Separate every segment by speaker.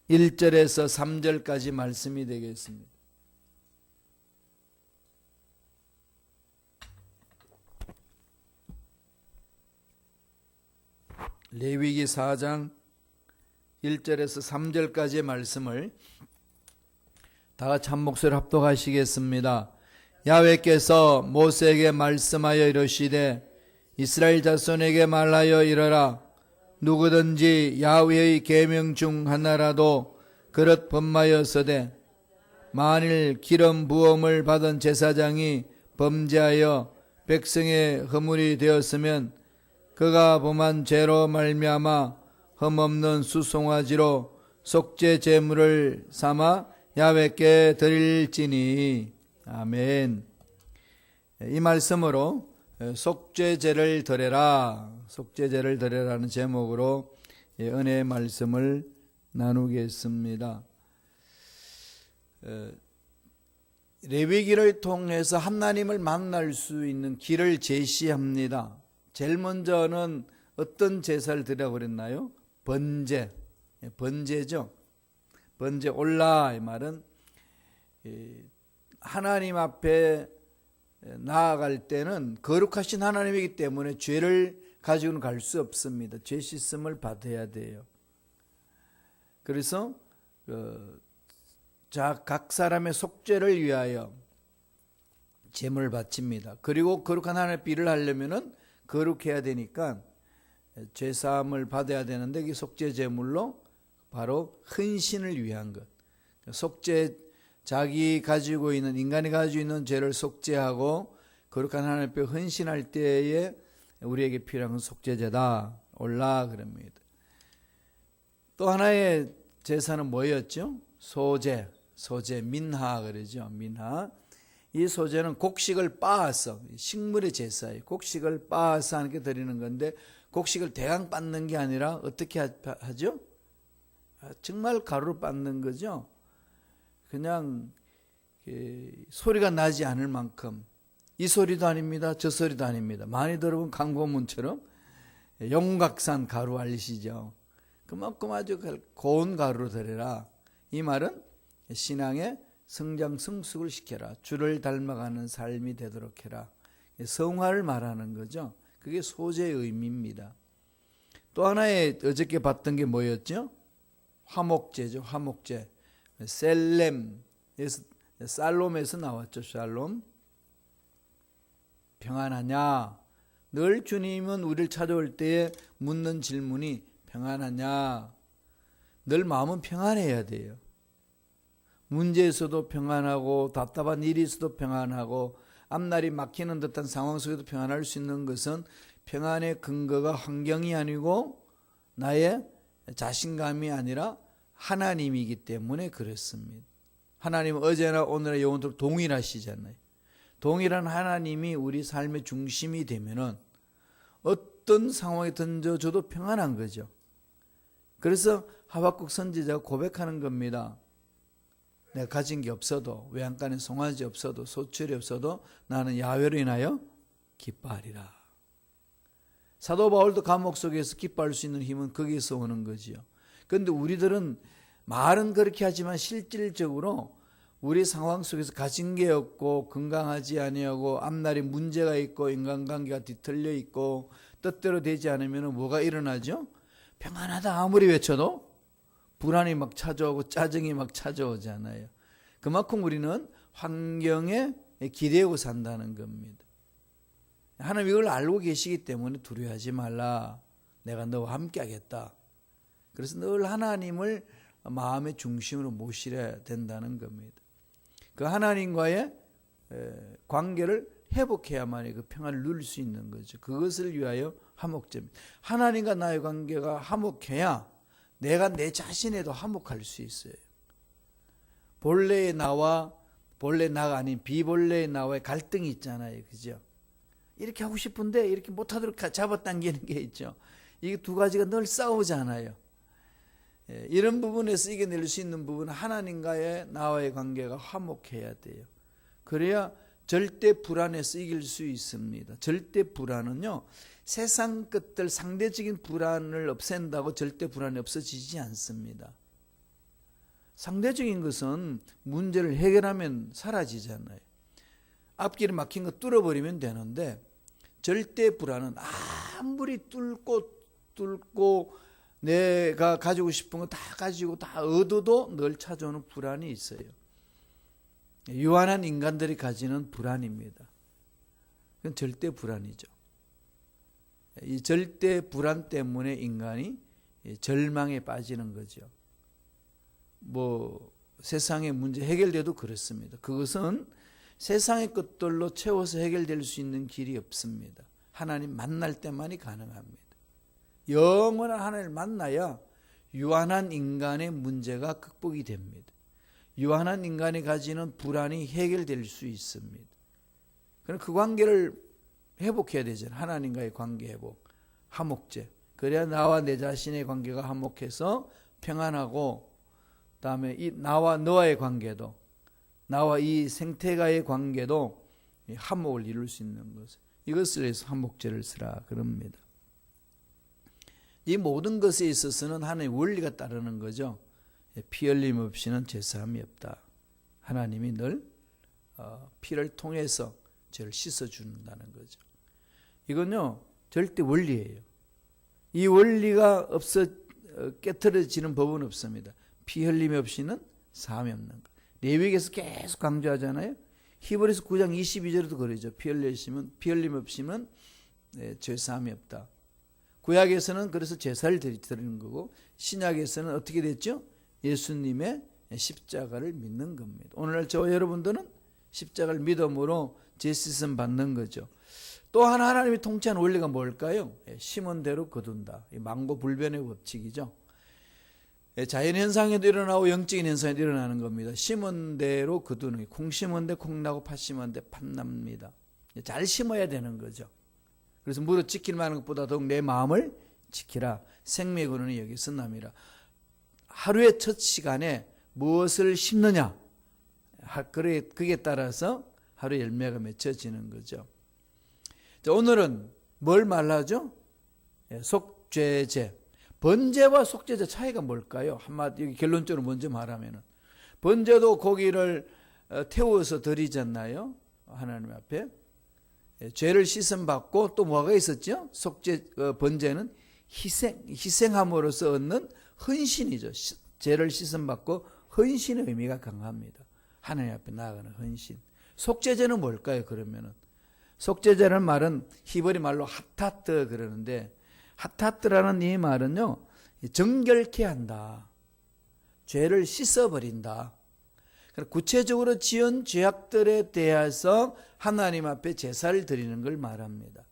Speaker 1: 1절에서 3절까지 말씀이 되겠습니다. 레위기 4장 1절에서 3절까지의 말씀을 다 같이 한 목소리 합독하시겠습니다. 야훼께서 모세에게 말씀하여 이르시되 이스라엘 자손에게 말하여 이르라. 누구든지 야훼의 계명 중 하나라도 그릇 범하였으되 만일 기름 부음을 받은 제사장이 범죄하여 백성의 허물이 되었으면 그가 범한 죄로 말미암아 흠없는 수송아지로 속죄 제물을 삼아 야훼께 드릴지니. 아멘. 이 말씀으로 속죄제를 드려라, 속죄제를 드려라는 제목으로 은혜의 말씀을 나누겠습니다. 레위기를 통해서 하나님을 만날 수 있는 길을 제시합니다. 제일 먼저는 어떤 제사를 드리라고 그랬나요? 번제, 번제죠. 번제 올라, 이 말은 하나님 앞에 나아갈 때는 거룩하신 하나님이기 때문에 죄를 가지고는 갈 수 없습니다. 죄 씻음을 받아야 돼요. 그래서 각 사람의 속죄를 위하여 제물을 바칩니다. 그리고 거룩한 하나님의 비를 하려면은 거룩해야 되니까 죄사함을 받아야 되는데 이 속죄 제물로 바로 헌신을 위한 것. 속죄, 자기 가지고 있는, 인간이 가지고 있는 죄를 속죄하고 거룩한 하나님 앞에 헌신할 때에 우리에게 필요한 건 속죄제다. 올라 그럽니다. 또 하나의 제사는 뭐였죠? 소제, 민하 그러죠. 민하. 이 소제는 곡식을 빻아서, 식물의 제사예요. 곡식을 빻아서 하는 게 드리는 건데, 곡식을 대강 빻는 게 아니라 어떻게 하죠? 정말 가루로 빻는 거죠. 그냥 소리가 나지 않을 만큼, 이 소리도 아닙니다, 저 소리도 아닙니다. 많이 들어본 강고문처럼 용각산 가루 알리시죠? 그만큼 아주 고운 가루로 드려라. 이 말은 신앙의 성장 성숙을 시켜라. 주를 닮아가는 삶이 되도록 해라. 성화를 말하는 거죠. 그게 소제의 의미입니다. 또 하나의 어저께 봤던 게 뭐였죠? 화목제죠. 화목제. 살롬에서 나왔죠. 샬롬. 평안하냐? 늘 주님은 우리를 찾아올 때에 묻는 질문이 평안하냐? 늘 마음은 평안해야 돼요. 문제에서도 평안하고 답답한 일이 있어도 평안하고 앞날이 막히는 듯한 상황 속에도 평안할 수 있는 것은 평안의 근거가 환경이 아니고 나의 자신감이 아니라 하나님이기 때문에 그렇습니다. 하나님은 어제나 오늘의 영원토록 동일하시잖아요. 동일한 하나님이 우리 삶의 중심이 되면은 어떤 상황에 던져줘도 평안한 거죠. 그래서 하박국 선지자가 고백하는 겁니다. 내가 가진 게 없어도, 외양간에 송아지 없어도, 소출이 없어도 나는 야훼로 인하여 기뻐하리라. 사도 바울도 감옥 속에서 기뻐할 수 있는 힘은 거기에서 오는 거지요. 그런데 우리들은 말은 그렇게 하지만 실질적으로 우리 상황 속에서 가진 게 없고 건강하지 아니하고 앞날에 문제가 있고 인간관계가 뒤틀려 있고 뜻대로 되지 않으면 뭐가 일어나죠? 평안하다 아무리 외쳐도 불안이 막 찾아오고 짜증이 막 찾아오잖아요. 그만큼 우리는 환경에 기대고 산다는 겁니다. 하나님 이걸 알고 계시기 때문에 두려워하지 말라. 내가 너와 함께 하겠다. 그래서 늘 하나님을 마음의 중심으로 모시려야 된다는 겁니다. 그 하나님과의 관계를 회복해야만이 그 평안을 누릴 수 있는 거죠. 그것을 위하여 화목제입니다. 하나님과 나의 관계가 화목해야 내가 내 자신에도 화목할 수 있어요. 본래의 나와 본래 나가 아닌 비본래의 나와의 갈등이 있잖아요. 그죠? 이렇게 하고 싶은데 이렇게 못하도록 잡아당기는 게 있죠. 이게 두 가지가 늘 싸우잖아요. 이런 부분에서 이겨낼 수 있는 부분은 하나님과의 나와의 관계가 화목해야 돼요. 그래야 절대 불안에서 이길 수 있습니다. 절대 불안은요, 세상 것들 상대적인 불안을 없앤다고 절대 불안이 없어지지 않습니다. 상대적인 것은 문제를 해결하면 사라지잖아요. 앞길이 막힌 거 뚫어버리면 되는데 절대 불안은 아무리 뚫고 내가 가지고 싶은 거 다 가지고 다 얻어도 늘 찾아오는 불안이 있어요. 유한한 인간들이 가지는 불안입니다. 그건 절대 불안이죠. 이 절대 불안 때문에 인간이 절망에 빠지는 거죠. 세상의 문제 해결돼도 그렇습니다. 그것은 세상의 것들로 채워서 해결될 수 있는 길이 없습니다. 하나님 만날 때만이 가능합니다. 영원한 하나님을 만나야 유한한 인간의 문제가 극복이 됩니다. 유한한 인간이 가지는 불안이 해결될 수 있습니다. 그럼 그 관계를 회복해야 되잖아요. 하나님과의 관계 회복, 화목제. 그래야 나와 내 자신의 관계가 화목해서 평안하고, 그다음에 나와 너와의 관계도, 나와 이 생태가의 관계도 화목을 이룰 수 있는 것. 이것을 위해서 화목제를 쓰라 그럽니다. 이 모든 것에 있어서는 하나님의 원리가 따르는 거죠. 피 흘림 없이는 죄사함이 없다. 하나님이 늘 피를 통해서 죄를 씻어준다는 거죠. 이건요 절대 원리예요. 이 원리가 깨트려지는 법은 없습니다. 피 흘림 없이는 사함이 없는 것. 레위기에서 계속 강조하잖아요. 히브리서 9장 22절에도 그러죠. 피 흘림 없이는 죄사함이 없다. 구약에서는 그래서 제사를 드리는 거고, 신약에서는 어떻게 됐죠? 예수님의 십자가를 믿는 겁니다. 오늘날 저와 여러분들은 십자가를 믿음으로 죄 씻음 받는 거죠. 또 하나 하나님이 통치하는 원리가 뭘까요? 심은 대로 거둔다. 만고불변의 법칙이죠. 자연현상에도 일어나고 영적인 현상에도 일어나는 겁니다. 심은 대로 거두는, 콩 심은 데 콩 나고 팥 심은 데 팥 납니다. 잘 심어야 되는 거죠. 그래서 무릇 지킬 만한 것보다 더욱 내 마음을 지키라. 생명의 근원이 여기서 남이라. 하루의 첫 시간에 무엇을 심느냐, 그게 따라서 하루 열매가 맺혀지는 거죠. 자, 오늘은 뭘 말하죠? 속죄제. 번제와 속죄제 차이가 뭘까요? 한마디 결론적으로 먼저 말하면은, 번제도 고기를 태워서 드리잖아요. 하나님 앞에. 죄를 씻음 받고 또 뭐가 있었죠? 번제는 희생함으로써 얻는 헌신이죠. 죄를 씻음 받고 헌신의 의미가 강합니다. 하나님 앞에 나아가는 헌신. 속죄제는 뭘까요? 그러면은 속죄제라는 말은 히브리 말로 하타트 그러는데, 하타트라는 이 말은요, 정결케 한다. 죄를 씻어버린다. 구체적으로 지은 죄악들에 대해서 하나님 앞에 제사를 드리는 걸 말합니다.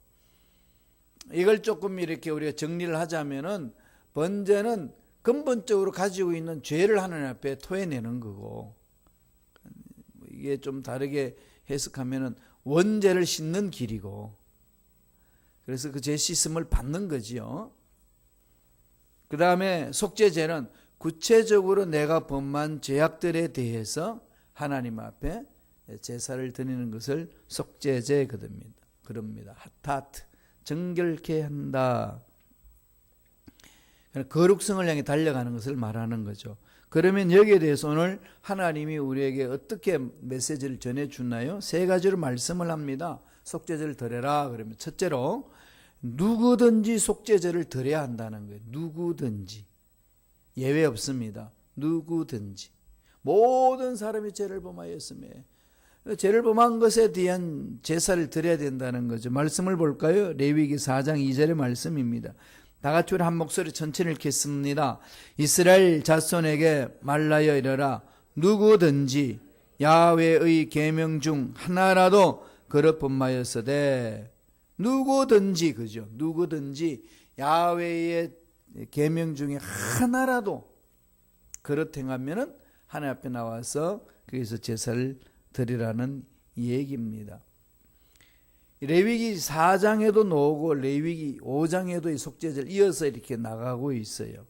Speaker 1: 이걸 조금 이렇게 우리가 정리를 하자면은, 번제는 근본적으로 가지고 있는 죄를 하나님 앞에 토해내는 거고, 이게 좀 다르게 해석하면은 원죄를 씻는 길이고, 그래서 그 죄 씻음을 받는 거지요. 그 다음에 속죄제는 구체적으로 내가 범한 죄악들에 대해서 하나님 앞에 제사를 드리는 것을 속죄제 그럽니다. 하타트, 정결케 한다. 거룩성을 향해 달려가는 것을 말하는 거죠. 그러면 여기에 대해서 오늘 하나님이 우리에게 어떻게 메시지를 전해주나요? 세 가지로 말씀을 합니다. 속죄제를 드려라. 그러면 첫째로 누구든지 속죄제를 드려야 한다는 거예요. 누구든지. 예외 없습니다. 누구든지. 모든 사람이 죄를 범하였음에 죄를 범한 것에 대한 제사를 드려야 된다는 거죠. 말씀을 볼까요? 레위기 4장 2절의 말씀입니다. 다 같이 우리 한 목소리 천천히 읽겠습니다. 이스라엘 자손에게 말라여 이르라. 누구든지 야훼의 계명 중 하나라도 그릇 범하였으되, 누구든지, 그죠? 누구든지 야훼의 계명 중에 하나라도 그릇 행하면은 하나님 앞에 나와서 거기서 제사를 드리라는 얘기입니다. 레위기 4장에도 나오고 레위기 5장에도 이 속죄제를 이어서 이렇게 나가고 있어요.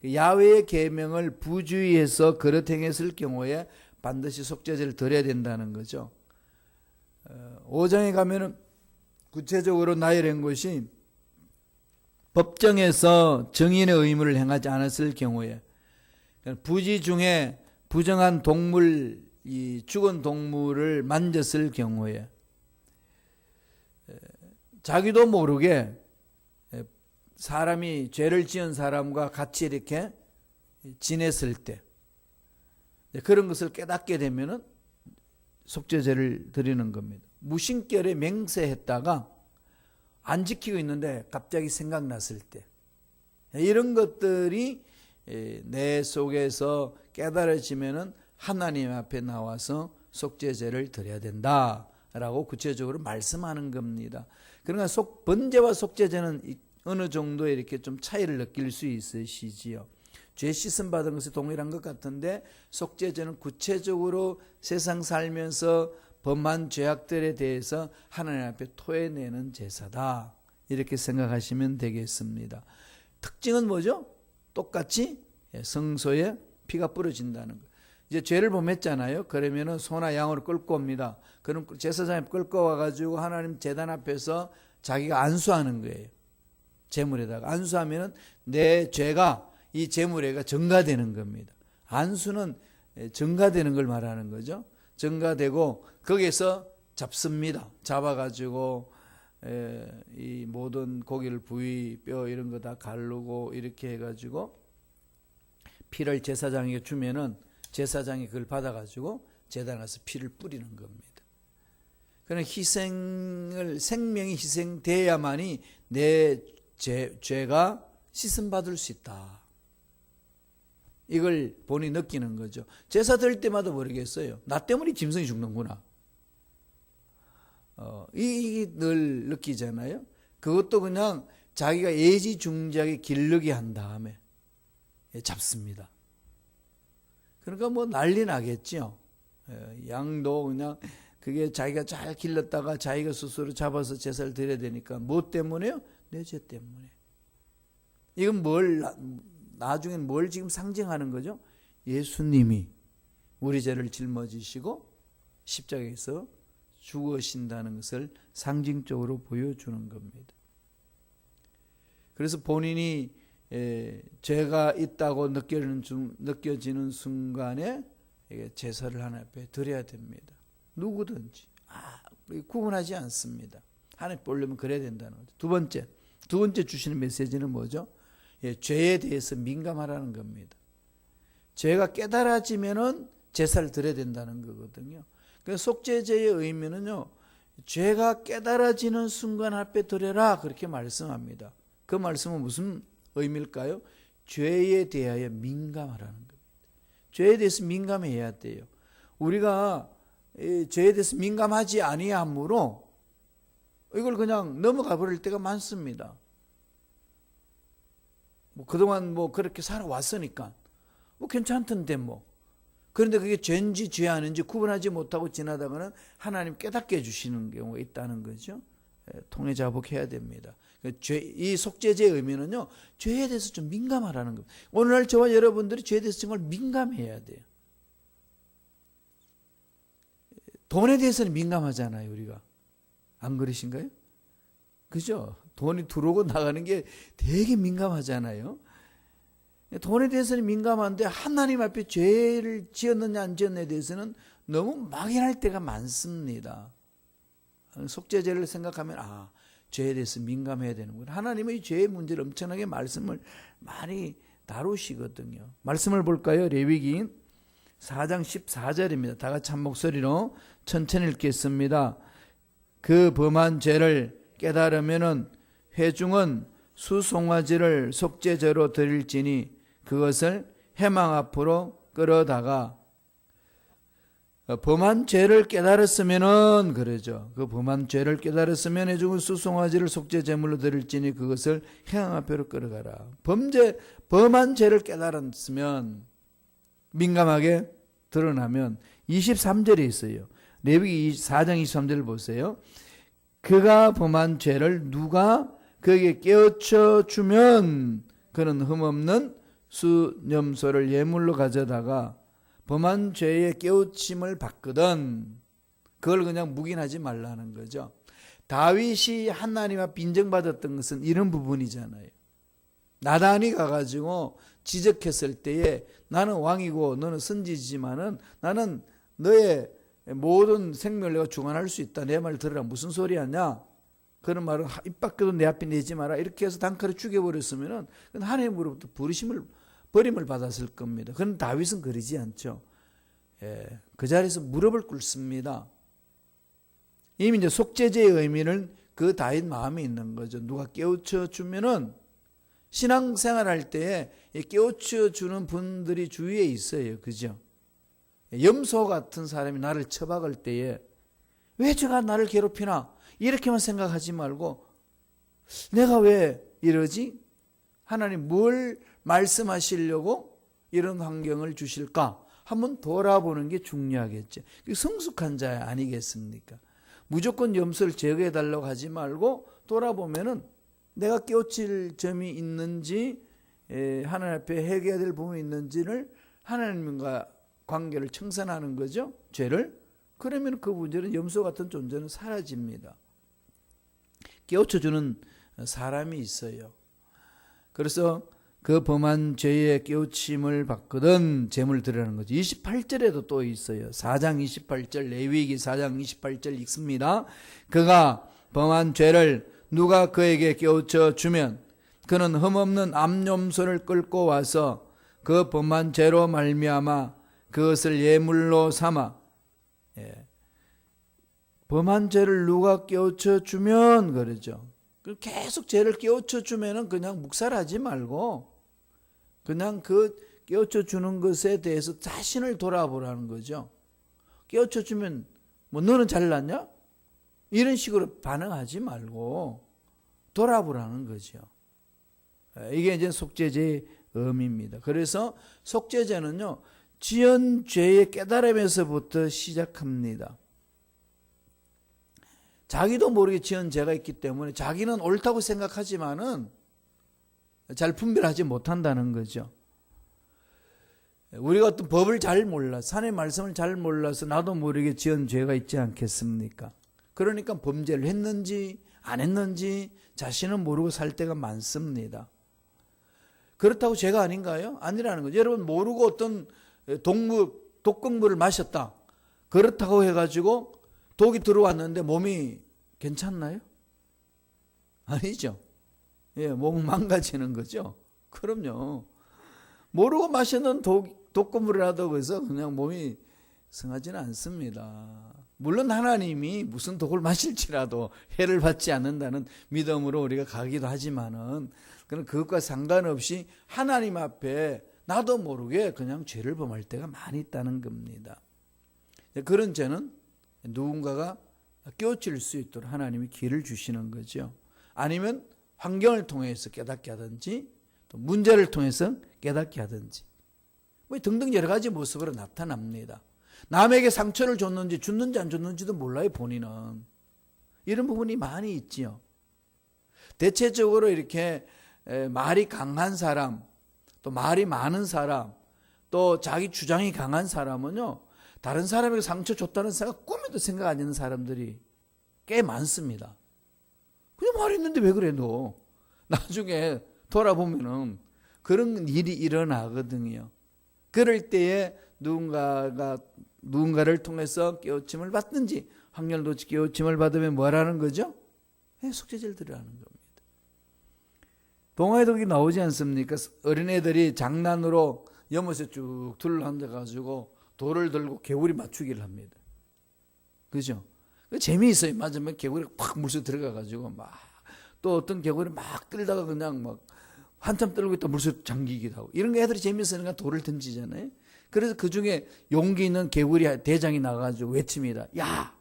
Speaker 1: 야훼의 계명을 부주의해서 그릇 행했을 경우에 반드시 속죄제를 드려야 된다는 거죠. 5장에 가면은 구체적으로 나열한 것이, 법정에서 정인의 의무를 행하지 않았을 경우에, 부지 중에 부정한 동물, 이 죽은 동물을 만졌을 경우에 자기도 모르게 사람이 죄를 지은 사람과 같이 이렇게 지냈을 때 그런 것을 깨닫게 되면은 속죄제를 드리는 겁니다. 무심결에 맹세했다가 안 지키고 있는데 갑자기 생각났을 때 이런 것들이 내 속에서 깨달아지면은 하나님 앞에 나와서 속죄제를 드려야 된다라고 구체적으로 말씀하는 겁니다. 그러니까 번제와 속죄제는 어느 정도 이렇게 좀 차이를 느낄 수 있으시지요. 죄 씻음 받은 것이 동일한 것 같은데 속죄제는 구체적으로 세상 살면서 범한 죄악들에 대해서 하나님 앞에 토해내는 제사다. 이렇게 생각하시면 되겠습니다. 특징은 뭐죠? 똑같이 성소에 피가 뿌려진다는 거. 이제 죄를 범했잖아요. 그러면은 소나 양으로 끌고 옵니다. 그럼 제사장에 끌고 와가지고 하나님 제단 앞에서 자기가 안수하는 거예요. 제물에다가 안수하면은 내 죄가 이 제물에가 증가되는 겁니다. 안수는 증가되는 걸 말하는 거죠. 증가되고 거기에서 잡습니다. 잡아가지고 이 모든 고기를 부위, 뼈 이런 거 다 가르고 이렇게 해가지고 피를 제사장에게 주면은 제사장이 그걸 받아가지고 제단에 가서 피를 뿌리는 겁니다. 그러나 생명이 희생돼야만이 내 죄가 씻음받을 수 있다. 이걸 본인이 느끼는 거죠. 제사 드릴 때마다 모르겠어요. 나 때문에 짐승이 죽는구나. 이게 늘 느끼잖아요. 그것도 그냥 자기가 예지중지하게 기르게 한 다음에 잡습니다. 그러니까 뭐 난리 나겠죠. 양도 그냥 그게 자기가 잘 길렀다가 자기가 스스로 잡아서 제사를 드려야 되니까 뭐 때문에요? 내 죄 때문에. 이건 나중엔 뭘 지금 상징하는 거죠? 예수님이 우리 죄를 짊어지시고 십자가에서 죽으신다는 것을 상징적으로 보여주는 겁니다. 그래서 본인이 죄가 있다고 느껴지는 순간에 제사를 하나님 앞에 드려야 됩니다. 누구든지 구분하지 않습니다. 하나님 보려면 그래야 된다는 거죠. 두 번째 주시는 메시지는 뭐죠? 죄에 대해서 민감하라는 겁니다. 죄가 깨달아지면은 제사를 드려야 된다는 거거든요. 그래서 속죄제의 의미는요, 죄가 깨달아지는 순간 앞에 드려라 그렇게 말씀합니다. 그 말씀은 무슨 의미일까요? 죄에 대하여 민감하라는 겁니다. 죄에 대해서 민감해야 돼요. 우리가 죄에 대해서 민감하지 아니하므로 이걸 그냥 넘어가 버릴 때가 많습니다. 그동안 그렇게 살아왔으니까 괜찮던데 그런데 그게 죄인지 죄 아닌지 구분하지 못하고 지나다가는 하나님 깨닫게 해주시는 경우가 있다는 거죠. 통해 자복해야 됩니다. 이 속죄제의 의미는요, 죄에 대해서 좀 민감하라는 겁니다. 오늘날 저와 여러분들이 죄에 대해서 정말 민감해야 돼요. 돈에 대해서는 민감하잖아요, 우리가. 안 그러신가요? 그죠? 돈이 들어오고 나가는 게 되게 민감하잖아요. 돈에 대해서는 민감한데 하나님 앞에 죄를 지었느냐 안 지었느냐에 대해서는 너무 막연할 때가 많습니다. 속죄제를 생각하면 죄에 대해서 민감해야 되는구나. 하나님은 이 죄의 문제를 엄청나게 말씀을 많이 다루시거든요. 말씀을 볼까요? 레위기 4장 14절입니다. 다 같이 한 목소리로 천천히 읽겠습니다. 그 범한 죄를 깨달으면은 회중은 수송아지를 속죄제로 드릴지니 그것을 회망 앞으로 끌어다가 범한 죄를 깨달았으면은 그러죠. 그 범한 죄를 깨달았으면 회중은 수송아지를 속죄제물로 드릴지니 그것을 회망 앞으로 끌어가라. 범한 죄를 깨달았으면 민감하게 드러나면 23절에 있어요. 레위기 4장 23절을 보세요. 그가 범한 죄를 누가 그에게 깨우쳐 주면 그는 흠없는 수염소를 예물로 가져다가 범한 죄의 깨우침을 받거든. 그걸 그냥 묵인하지 말라는 거죠. 다윗이 하나님 앞 인정받았던 것은 이런 부분이잖아요. 나단이 가가지고 지적했을 때에 나는 왕이고 너는 선지지만은 나는 너의 모든 생명을 내가 주관할 수 있다. 내 말 들으라. 무슨 소리 하냐? 그런 말은 입 밖에도 내 앞에 내지 마라. 이렇게 해서 단칼에 죽여버렸으면은 하나님으로부터 버림을 받았을 겁니다. 그런 다윗은 그러지 않죠. 예, 그 자리에서 무릎을 꿇습니다. 이미 이제 속죄제의 의미는 그 다윗 마음에 있는 거죠. 누가 깨우쳐 주면은 신앙생활 할 때에 깨우쳐 주는 분들이 주위에 있어요. 그죠? 염소 같은 사람이 나를 처박을 때에 왜 저가 나를 괴롭히나? 이렇게만 생각하지 말고 내가 왜 이러지? 하나님 뭘 말씀하시려고 이런 환경을 주실까? 한번 돌아보는 게 중요하겠죠. 성숙한 자 아니겠습니까? 무조건 염소를 제거해달라고 하지 말고 돌아보면은 내가 깨우칠 점이 있는지 하나님 앞에 해결해야 될 부분이 있는지를 하나님과 관계를 청산하는 거죠. 죄를. 그러면 그 문제는 염소 같은 존재는 사라집니다. 깨우쳐주는 사람이 있어요. 그래서 그 범한 죄의 깨우침을 받거든 제물 드리라는 거죠. 28절에도 또 있어요. 4장 28절 레위기 4장 28절 읽습니다. 그가 범한 죄를 누가 그에게 깨우쳐 주면 그는 흠없는 암염소를 끌고 와서 그 범한 죄로 말미암아 그것을 예물로 삼아 범한 죄를 누가 깨우쳐 주면 그러죠. 계속 죄를 깨우쳐 주면은 그냥 묵살하지 말고 그냥 그 깨우쳐 주는 것에 대해서 자신을 돌아보라는 거죠. 깨우쳐 주면 뭐 너는 잘났냐? 이런 식으로 반응하지 말고 돌아보라는 거죠. 이게 이제 속죄제의 의미입니다. 그래서 속죄제는요, 지은 죄의 깨달음에서부터 시작합니다. 자기도 모르게 지은 죄가 있기 때문에 자기는 옳다고 생각하지만은 잘 분별하지 못한다는 거죠. 우리가 어떤 법을 잘 몰라서, 하나님의 말씀을 잘 몰라서 나도 모르게 지은 죄가 있지 않겠습니까? 그러니까 범죄를 했는지 안 했는지 자신은 모르고 살 때가 많습니다. 그렇다고 죄가 아닌가요? 아니라는 거죠. 여러분 모르고 어떤 독극물을 마셨다. 그렇다고 해가지고 독이 들어왔는데 몸이 괜찮나요? 아니죠. 예, 몸은 망가지는 거죠. 그럼요. 모르고 마시는 독극물이라도 그래서 그냥 몸이 성하지는 않습니다. 물론 하나님이 무슨 독을 마실지라도 해를 받지 않는다는 믿음으로 우리가 가기도 하지만은 그런 그것과 상관없이 하나님 앞에 나도 모르게 그냥 죄를 범할 때가 많이 있다는 겁니다. 그런 죄는 누군가가 깨우칠 수 있도록 하나님이 기회를 주시는 거죠. 아니면 환경을 통해서 깨닫게 하든지 또 문제를 통해서 깨닫게 하든지 뭐 등등 여러 가지 모습으로 나타납니다. 남에게 상처를 줬는지 줬는지 안 줬는지도 몰라요. 본인은. 이런 부분이 많이 있지요. 대체적으로 이렇게 말이 강한 사람, 또 말이 많은 사람, 또 자기 주장이 강한 사람은요, 다른 사람에게 상처 줬다는 생각 꿈에도 생각 안 하는 사람들이 꽤 많습니다. 그냥 말했는데 왜 그래 너? 나중에 돌아보면은 그런 일이 일어나거든요. 그럴 때에 누군가를 통해서 깨우침을 받든지 확률도 깨우침을 받으면 뭐라는 거죠? 속죄제를 드리라는 겁니다. 동화에도 나오지 않습니까? 어린애들이 장난으로 연못에 쭉 둘러앉아가지고 돌을 들고 개구리 맞추기를 합니다. 그죠? 재미있어요. 맞으면 개구리가 팍 물속에 들어가가지고 또 어떤 개구리 막 끌다가 그냥 막 한참 떨고 있다 물속에 잠기기도 하고 이런 거 애들이 재미있으니까 돌을 던지잖아요. 그래서 그 중에 용기 있는 개구리 대장이 나가가지고 외칩니다. 야,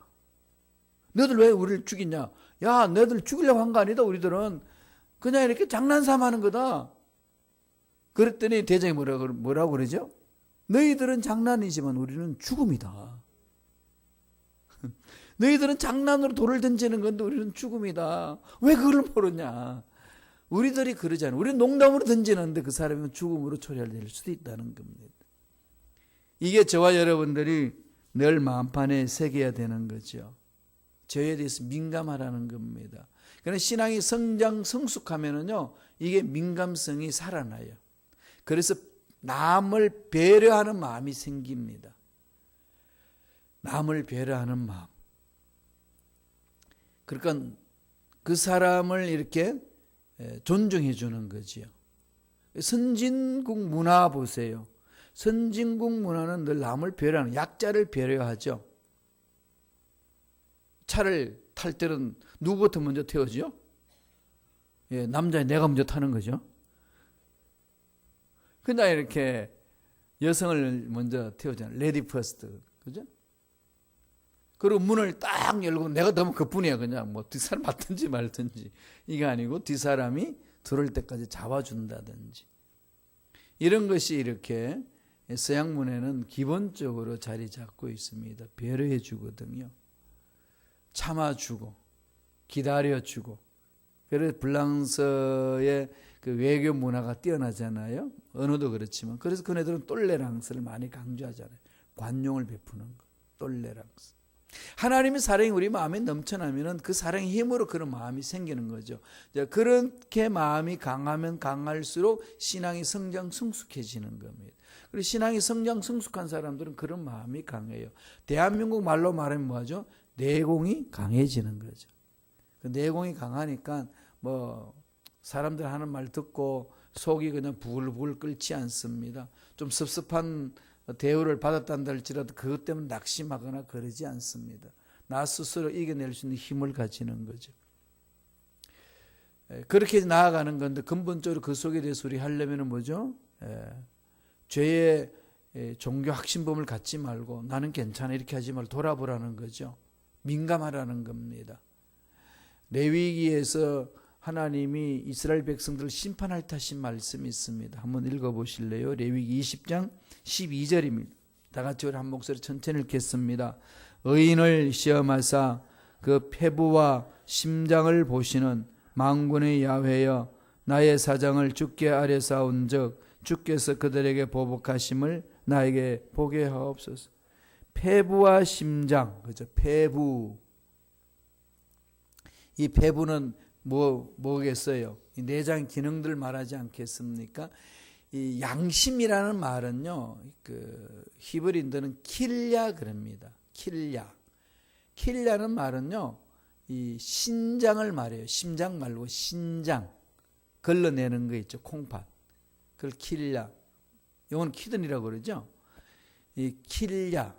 Speaker 1: 너들 왜 우리를 죽이냐? 야, 너희들 죽이려고 한 거 아니다. 우리들은 그냥 이렇게 장난삼하는 거다. 그랬더니 대장이 뭐라고 그러죠? 너희들은 장난이지만 우리는 죽음이다. 너희들은 장난으로 돌을 던지는 건데 우리는 죽음이다. 왜 그걸 모르냐? 우리들이 그러잖아요. 우리는 농담으로 던지는데 그 사람은 죽음으로 처리될 수도 있다는 겁니다. 이게 저와 여러분들이 늘 마음판에 새겨야 되는 거죠. 죄에 대해서 민감하라는 겁니다. 그러나 신앙이 성숙하면은요, 이게 민감성이 살아나요. 그래서 남을 배려하는 마음이 생깁니다. 남을 배려하는 마음. 그러니까 그 사람을 이렇게 존중해 주는 거지요. 선진국 문화 보세요. 선진국 문화는 늘 남을 배려하는, 약자를 배려하죠. 차를 탈 때는 누구부터 먼저 태워죠? 예, 남자는 내가 먼저 타는 거죠. 그냥 이렇게 여성을 먼저 태우잖아요. 레디 퍼스트. 그죠? 그리고 문을 딱 열고 내가 너무 그뿐이야. 그냥 뭐 뒷사람 맞든지 말든지. 이게 아니고 뒷사람이 들어올 때까지 잡아준다든지. 이런 것이 이렇게 서양 문화는 기본적으로 자리 잡고 있습니다. 배려해 주거든요. 참아주고 기다려주고. 그래서 프랑스의 그 외교 문화가 뛰어나잖아요. 언어도 그렇지만. 그래서 그네들은 똘레랑스를 많이 강조하잖아요. 관용을 베푸는 것. 똘레랑스. 하나님의 사랑이 우리 마음에 넘쳐나면 그 사랑의 힘으로 그런 마음이 생기는 거죠. 그렇게 마음이 강하면 강할수록 신앙이 성숙해지는 겁니다. 그리고 신앙이 성숙한 사람들은 그런 마음이 강해요. 대한민국 말로 말하면 뭐죠? 내공이 강해지는 거죠. 그 내공이 강하니까 뭐 사람들 하는 말 듣고 속이 그냥 부글부글 끓지 않습니다. 좀 섭섭한 대우를 받았단다 할지라도 그것 때문에 낙심하거나 그러지 않습니다. 나 스스로 이겨낼 수 있는 힘을 가지는 거죠. 그렇게 나아가는 건데 근본적으로 그 속에 대해서 우리 하려면 뭐죠? 죄의 종교 확신범을 갖지 말고 나는 괜찮아 이렇게 하지 말고 돌아보라는 거죠. 민감하라는 겁니다. 레위기에서 하나님이 이스라엘 백성들을 심판할 때 하신 말씀이 있습니다. 한번 읽어보실래요? 레위기 20장 12절입니다. 다 같이 우리 한 목소리 천천히 읽겠습니다. 의인을 시험하사 그 폐부와 심장을 보시는 만군의 야훼여 나의 사장을 주께 아뢰 싸운즉 주께서 그들에게 보복하심을 나에게 보게 하옵소서. 폐부와 심장, 그죠? 폐부. 이 폐부는 뭐겠어요? 이 내장 기능들 말하지 않겠습니까? 이 양심이라는 말은요, 그 히브리인들은 킬야 그럽니다. 킬야는 말은요, 이 신장을 말해요. 심장 말고 신장. 걸러내는 거 있죠, 콩팥. 그걸 킬야. 이건 키드니라고 그러죠. 이 킬야.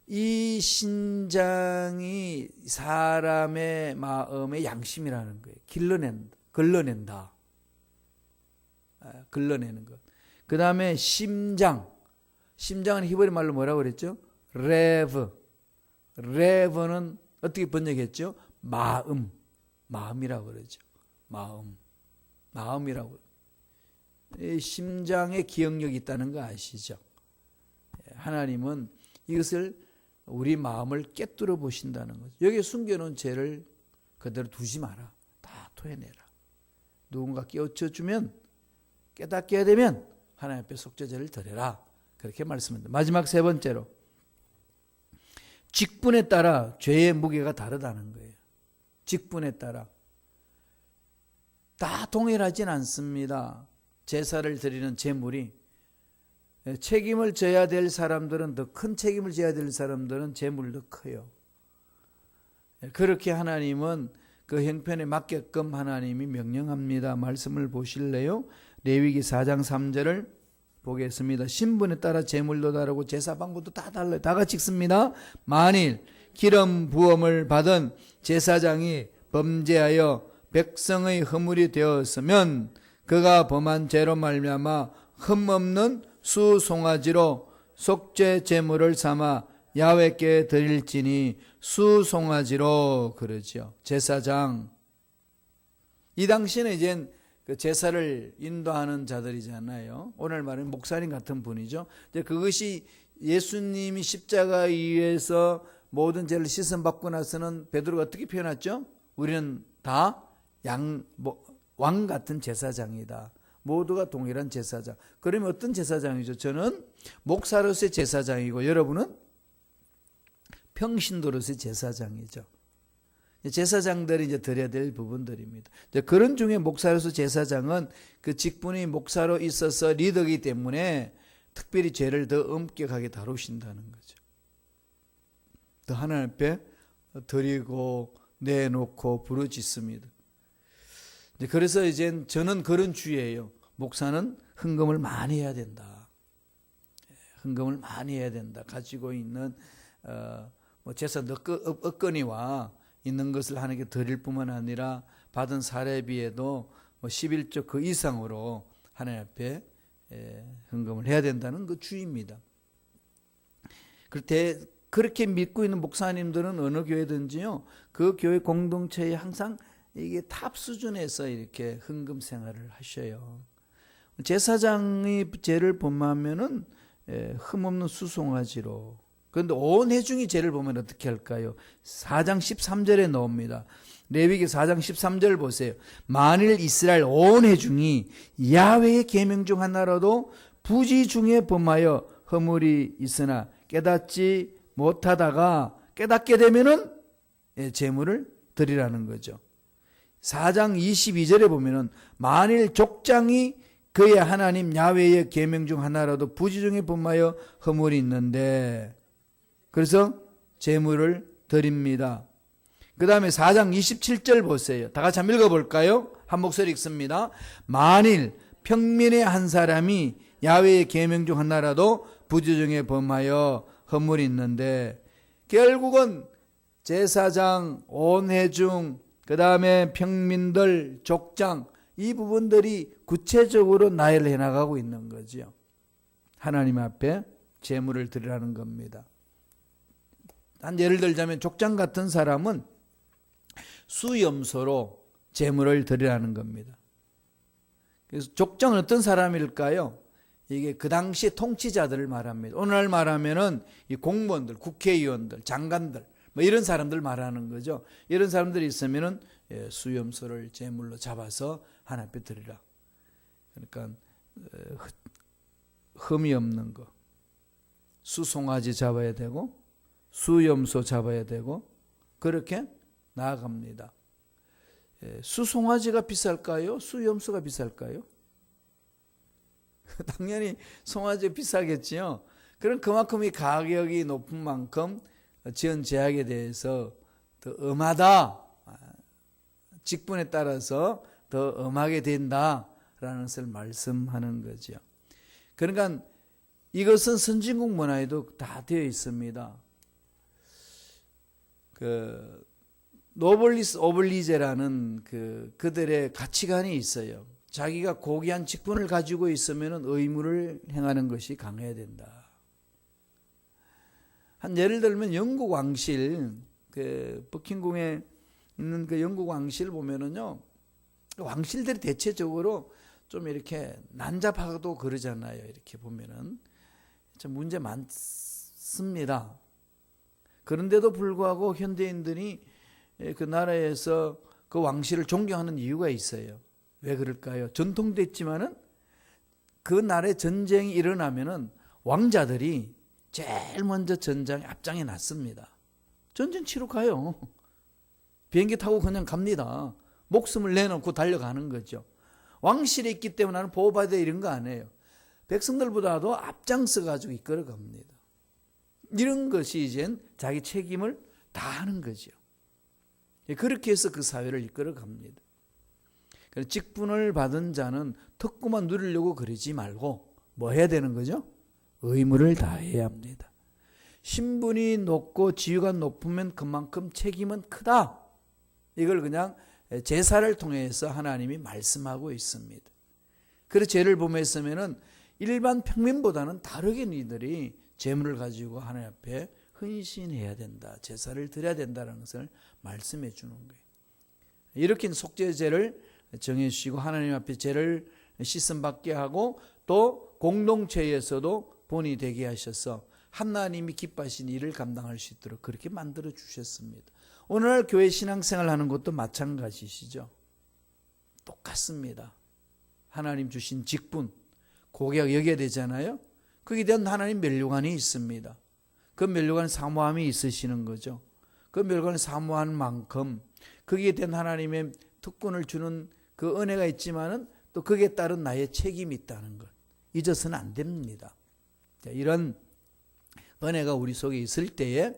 Speaker 1: 이 신장이 사람의 마음의 양심이라는 거예요. 걸러낸다. 걸러내는 것. 그 다음에 심장은 히브리 말로 뭐라고 그랬죠? 레브는 어떻게 번역했죠? 마음이라고 그러죠. 마음이라고. 이 심장에 기억력이 있다는 거 아시죠? 하나님은 이것을 우리 마음을 꿰뚫어 보신다는 거죠. 여기에 숨겨놓은 죄를 그대로 두지 마라. 다 토해내라. 누군가 깨우쳐주면 깨닫게 되면 하나님 앞에 속죄제를 드려라. 그렇게 말씀합니다. 마지막 세 번째로 직분에 따라 죄의 무게가 다르다는 거예요. 직분에 따라 다 동일하진 않습니다. 제사를 드리는 제물이 책임을 져야 될 사람들은 더 큰 책임을 져야 될 사람들은 제물도 커요. 그렇게 하나님은 그 형편에 맞게끔 하나님이 명령합니다. 말씀을 보실래요? 레위기 4장 3절을 보겠습니다. 신분에 따라 제물도 다르고 제사 방법도 다 달라요. 다 같이 읽습니다. 만일 기름 부음을 받은 제사장이 범죄하여 백성의 허물이 되었으면 그가 범한 죄로 말미암아 흠없는 수송아지로 속죄 제물을 삼아 야훼께 드릴지니 수송아지로 그러죠. 제사장. 이 당시에는 이제 그 제사를 인도하는 자들이잖아요. 오늘 말하는 목사님 같은 분이죠. 이제 그것이 예수님이 십자가 위에서 모든 죄를 씻음 받고 나서는 베드로가 어떻게 표현했죠? 우리는 다 왕 같은 제사장이다. 모두가 동일한 제사장. 그러면 어떤 제사장이죠? 저는 목사로서의 제사장이고 여러분은 평신도로서의 제사장이죠. 제사장들이 이제 드려야 될 부분들입니다. 이제 그런 중에 목사로서 제사장은 그 직분이 목사로 있어서 리더이기 때문에 특별히 죄를 더 엄격하게 다루신다는 거죠. 더 하나님 앞에 드리고 내놓고 부르짖습니다. 그래서 이제 저는 그런 주의예요. 목사는 헌금을 많이 해야 된다. 헌금을 많이 해야 된다. 가지고 있는 재산 얻거니와 있는 것을 하나님께 드릴 뿐만 아니라 받은 사례비에도 11조 그 이상으로 하나님 앞에 헌금을 해야 된다는 그 주의입니다. 그렇게 믿고 있는 목사님들은 어느 교회든지요, 그 교회 공동체에 항상 이게 탑 수준에서 이렇게 헌금 생활을 하셔요. 제사장의 죄를 범하면은 흠없는 수송아지로. 그런데 온 회중이 죄를 보면 어떻게 할까요? 4장 13절에 나옵니다. 레위기 4장 13절 보세요. 만일 이스라엘 온 회중이 야훼의 계명 중 하나라도 부지 중에 범하여 허물이 있으나 깨닫지 못하다가 깨닫게 되면은 제물을 드리라는 거죠. 4장 22절에 보면은 만일 족장이 그의 하나님 야훼의 계명 중 하나라도 부지 중에 범하여 허물이 있는데 그래서 제물을 드립니다. 그 다음에 4장 27절 보세요. 다 같이 한번 읽어볼까요? 한 목소리 읽습니다. 만일 평민의 한 사람이 야훼의 계명 중 하나라도 부지 중에 범하여 허물이 있는데 결국은 제사장, 온 회중, 그 다음에 평민들, 족장 이 부분들이 구체적으로 나열을 해나가고 있는 거죠. 하나님 앞에 제물을 드리라는 겁니다. 한 예를 들자면 족장 같은 사람은 수염소로 제물을 드리라는 겁니다. 그래서 족장은 어떤 사람일까요? 이게 그 당시 통치자들을 말합니다. 오늘날 말하면은 이 공무원들, 국회의원들, 장관들 뭐 이런 사람들 말하는 거죠. 이런 사람들이 있으면은 수염소를 제물로 잡아서 하나님 앞에 드리라. 그러니까 흠이 없는 거, 수송아지 잡아야 되고 수염소 잡아야 되고 그렇게 나아갑니다. 수송아지가 비쌀까요? 수염소가 비쌀까요? 당연히 송아지가 비싸겠지요. 그럼 그만큼 이 가격이 높은 만큼 지은 제약에 대해서 더 엄하다. 직분에 따라서 더 엄하게 된다라는 것을 말씀하는 거죠. 그러니까 이것은 선진국 문화에도 다 되어 있습니다. 그 노블리스 오블리제라는 그들의 가치관이 있어요. 자기가 고귀한 직분을 가지고 있으면 의무를 행하는 것이 강해야 된다. 한 예를 들면 영국 왕실, 버킹궁에 있는 그 영국 왕실 보면은요, 왕실들이 대체적으로 좀 이렇게 난잡하고 그러잖아요. 이렇게 보면은 좀 문제 많습니다. 그런데도 불구하고 현대인들이 그 나라에서 그 왕실을 존경하는 이유가 있어요. 왜 그럴까요? 전통됐지만은 그 나라에 전쟁이 일어나면은 왕자들이 제일 먼저 전장에 앞장에 났습니다. 전쟁 치러 가요. 비행기 타고 그냥 갑니다. 목숨을 내놓고 달려가는 거죠. 왕실에 있기 때문에 나는 보호받아야 이런 거 아니에요. 백성들보다도 앞장서 가지고 이끌어 갑니다. 이런 것이 이젠 자기 책임을 다하는 거죠. 그렇게 해서 그 사회를 이끌어 갑니다. 직분을 받은 자는 특구만 누리려고 그러지 말고 뭐 해야 되는 거죠? 의무를 다해야 합니다. 신분이 높고 지위가 높으면 그만큼 책임은 크다. 이걸 그냥 제사를 통해서 하나님이 말씀하고 있습니다. 그래서 죄를 범했으면은 일반 평민보다는 다르게 너희들이 재물을 가지고 하나님 앞에 헌신해야 된다. 제사를 드려야 된다는 것을 말씀해 주는 거예요. 이렇게 속죄제를 정해 주시고 하나님 앞에 죄를 씻음받게 하고 또 공동체에서도 본이 되게 하셔서 하나님이 기뻐하신 일을 감당할 수 있도록 그렇게 만들어 주셨습니다. 오늘날 교회 신앙생활 하는 것도 마찬가지시죠. 똑같습니다. 하나님 주신 직분, 고객 여겨야 되잖아요. 거기에 대한 하나님 면류관이 있습니다. 그 면류관 사모함이 있으시는 거죠. 그 멸관을 사모한 만큼 거기에 대한 하나님의 특권을 주는 그 은혜가 있지만은 또 거기에 따른 나의 책임이 있다는 것 잊어서는 안 됩니다. 이런 은혜가 우리 속에 있을 때에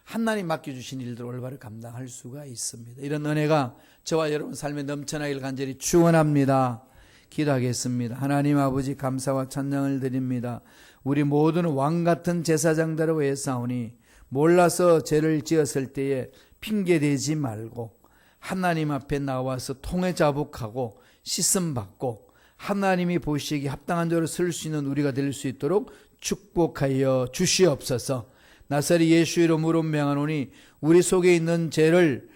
Speaker 1: 하나님 맡겨주신 일들을 올바로 감당할 수가 있습니다. 이런 은혜가 저와 여러분 삶에 넘쳐나길 간절히 축원합니다. 기도하겠습니다. 하나님 아버지 감사와 찬양을 드립니다. 우리 모두는 왕같은 제사장들을 외사오니 몰라서 죄를 지었을 때에 핑계대지 말고 하나님 앞에 나와서 통회 자복하고 씻음받고 하나님이 보시기에 합당한 자로 설 수 있는 우리가 될 수 있도록 축복하여 주시옵소서. 나사렛 예수 이름으로 명하노니 우리 속에 있는 죄를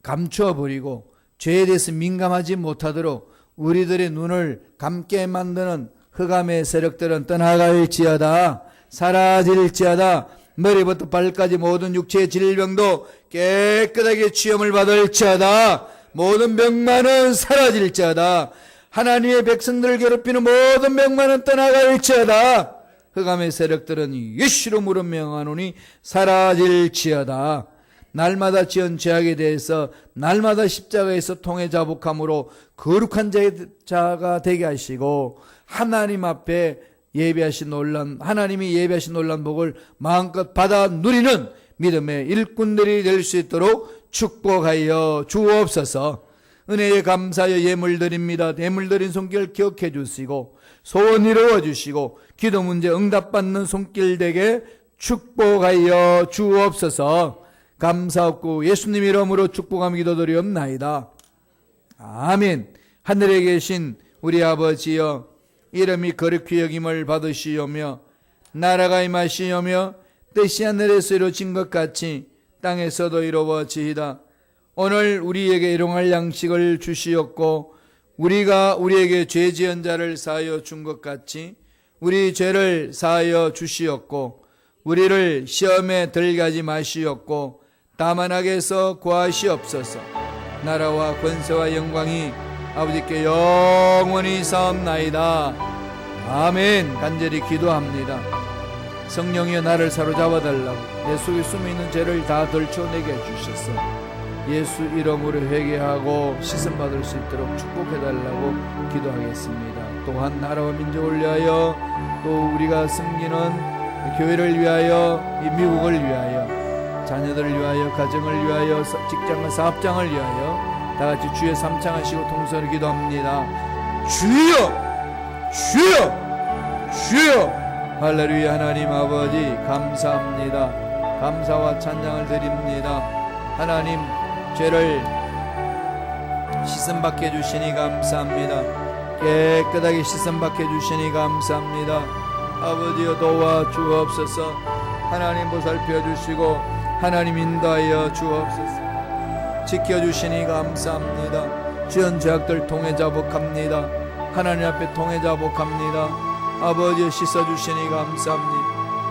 Speaker 1: 감추어 버리고 죄에 대해서 민감하지 못하도록 우리들의 눈을 감게 만드는 흑암의 세력들은 떠나갈지어다. 사라질지어다. 머리부터 발까지 모든 육체의 질병도 깨끗하게 치유를 받을지어다. 모든 병만은 사라질지어다. 하나님의 백성들을 괴롭히는 모든 병만은 떠나갈지어다. 흑암의 세력들은 예수 이름으로 명하노니 사라질지어다. 날마다 지은 죄악에 대해서 날마다 십자가에서 통회 자복함으로 거룩한 자가 되게 하시고 하나님 앞에 하나님이 예비하신 놀란 복을 마음껏 받아 누리는 믿음의 일꾼들이 될 수 있도록 축복하여 주옵소서. 은혜에 감사하여 예물 드립니다. 예물 드린 손길 기억해 주시고 소원 이루어 주시고 기도 문제 응답받는 손길 되게 축복하여 주옵소서. 감사하고 예수님 이름으로 축복하며 기도드리옵나이다. 아멘. 하늘에 계신 우리 아버지여, 이름이 거룩히 여김을 받으시오며 나라가 임하시오며 뜻이 하늘에서 이루어진 것 같이 땅에서도 이루어지이다. 오늘 우리에게 일용할 양식을 주시옵고 우리가 우리에게 죄 지은 자를 사하여 준 것 같이 우리 죄를 사하여 주시옵고 우리를 시험에 들게 하지 마시옵고 다만 악에서 구하시옵소서. 나라와 권세와 영광이 아버지께 영원히 사옵나이다. 아멘. 간절히 기도합니다. 성령이여 나를 사로잡아 달라고 내 속에 숨어있는 죄를 다 덜쳐내게 해주셔서 예수 이름으로 회개하고 씻음받을 수 있도록 축복해달라고 기도하겠습니다. 또한 나라와 민족을 위하여 또 우리가 섬기는 교회를 위하여 이 미국을 위하여 자녀들을 위하여 가정을 위하여 직장과 사업장을 위하여 다같이 주의 삼창하시고 통성으로 기도합니다. 주여 주여 주여. 할렐루야. 하나님 아버지 감사합니다. 감사와 찬양을 드립니다. 하나님 죄를 씻음받게 해주시니 감사합니다. 깨끗하게 씻음받게 해주시니 감사합니다. 아버지여 도와 주옵소서. 하나님 보살펴 주시고 하나님 인도하여 주옵소서. 지켜주시니 감사합니다. 지은 죄악들 통해 자복합니다. 하나님 앞에 통해 자복합니다. 아버지 씻어주시니 감사합니다.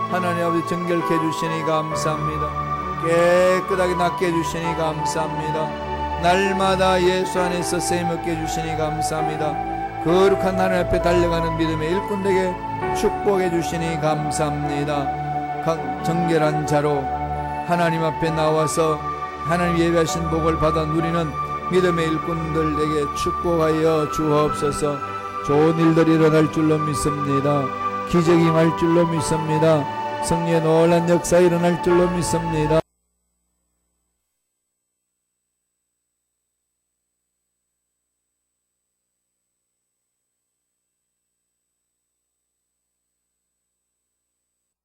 Speaker 1: 하나님 아버지 정결케 해주시니 감사합니다. 깨끗하게 낫게 해주시니 감사합니다. 날마다 예수 안에서 세임얻게 해주시니 감사합니다. 거룩한 하나님 앞에 달려가는 믿음의 일꾼에게 축복해 주시니 감사합니다. 정결한 자로 하나님 앞에 나와서 하나님 예배하신 복을 받아 누리는 믿음의 일꾼들에게 축복하여 주옵소서. 좋은 일들이 일어날 줄로 믿습니다. 기적이 임할 줄로 믿습니다. 성령의 놀란 역사 일어날 줄로 믿습니다.